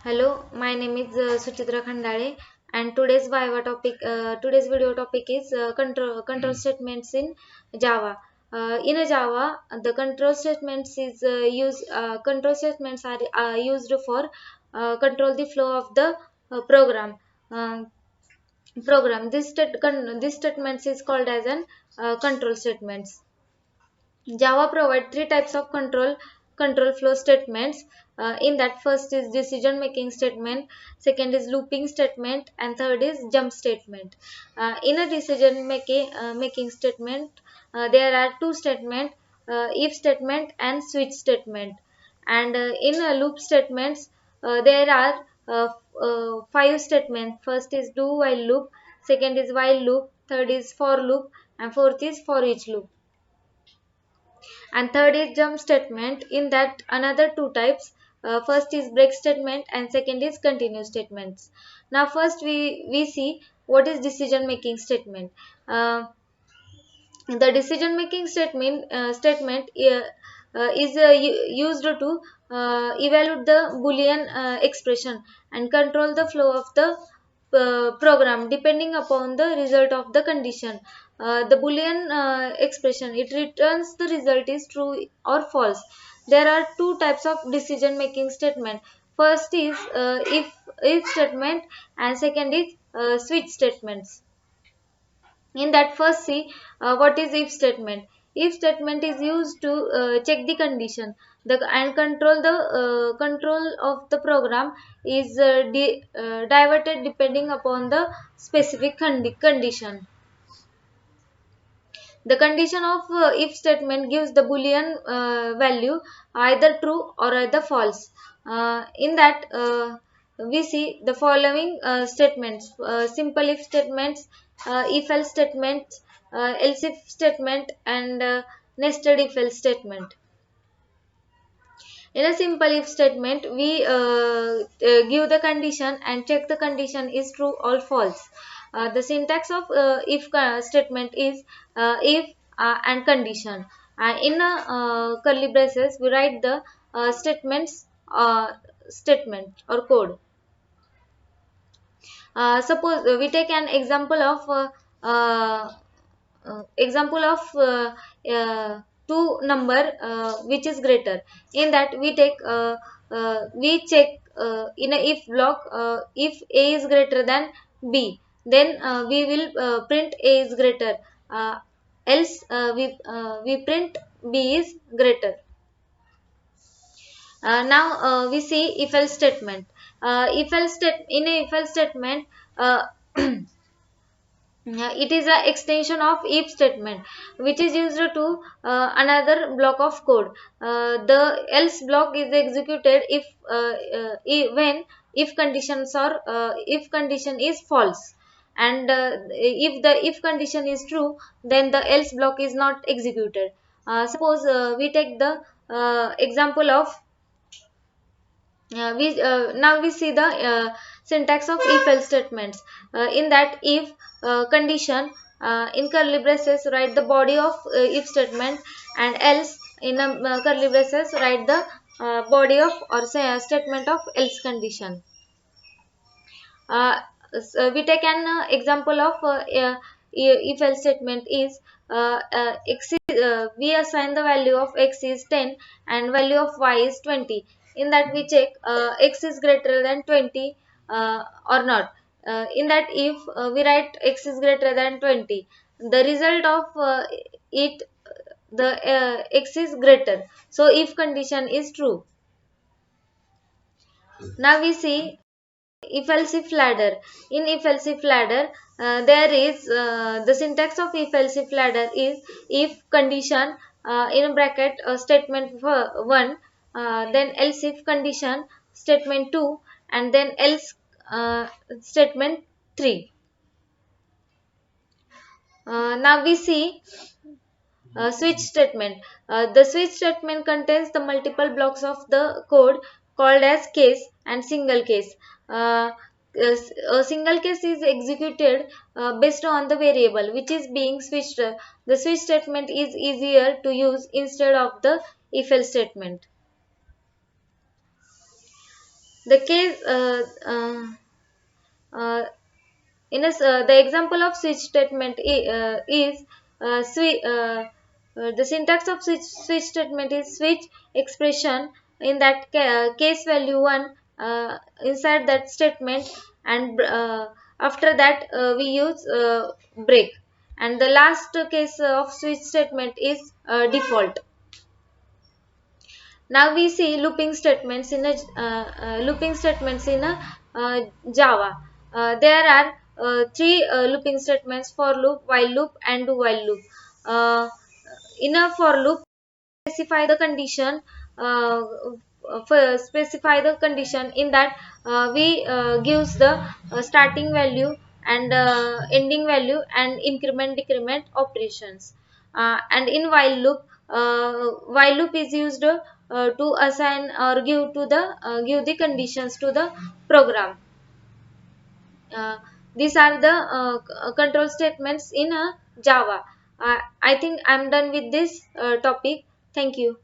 Hello, my name is Suchitra Khandale, and today's video topic is control statements in Java. In a Java, the control statements are used for control the flow of the program. Um, this statements is called as an control statements. Java provides three types of control flow statements. In that, first is decision making statement, second is looping statement, and third is jump statement. In a decision making statement, there are two statements: if statement and switch statement. And in a loop statements, there are five statements. First is do while loop, second is while loop, third is for loop, and fourth is for each loop. And third is jump statement. In that, another two types: first is break statement and second is continue statements. Now first we see what is decision making statement. The decision making statement is used to evaluate the boolean expression and control the flow of the program depending upon the result of the condition. The boolean expression, it returns the result is true or false. There are two types of decision making statement. First is if statement, and second is switch statements. In that, first see what is if statement. If statement is used to check the condition and control of the program is diverted depending upon the specific condition. The condition of if statement gives the boolean value either true or either false. In that, we see the following statements: simple if statements, if else statements, else if statement, and nested if else statement. In a simple if statement, we give the condition and check the condition is true or false. The syntax of if statement is if and condition. In a curly braces, we write the statement or code. Suppose we take an uh, example of two number which is greater. In that, we check in a if block, if a is greater than b, then we will print a is greater, else we print b is greater. Now we see if else statement. In a if else statement, uh, yeah, it is an extension of if statement which is used to another block of code. The else block is executed when if condition is false, and if the if condition is true, then the else block is not executed. Suppose we take the example of we now we see the syntax of if else statements. In that, if condition, in curly braces write the body of if statement, and else in a curly braces write the body of or say statement of else condition. We take an example of if else statement is we assign the value of x is 10 and value of y is 20. In that, we check x is greater than 20 or not. In that, if we write x is greater than 20, the result of it the x is greater, so if condition is true. Now we see if else if ladder. In if else if ladder, there is the syntax of if else if ladder is if condition, in bracket statement 1, then else if condition statement 2, and then else statement 3. Now we see switch statement. The switch statement contains the multiple blocks of the code called as case and single case. A single case is executed based on the variable which is being switched. The switch statement is easier to use instead of the if else statement. The case uh, the example of switch statement is the syntax of switch statement is switch expression. In that case value 1 inside that statement, and after that we use break, and the last case of switch statement is default. Now we see looping statements in a Java. There are three looping statements: for loop, while loop, and do while loop. Uh, in a for loop, specify the condition. Uh, Specify the condition in that we gives the starting value and ending value and increment decrement operations. And in while loop is used to assign or give the conditions to the program. uh, these are the control statements in Java. I think I'm done with this topic. Thank you.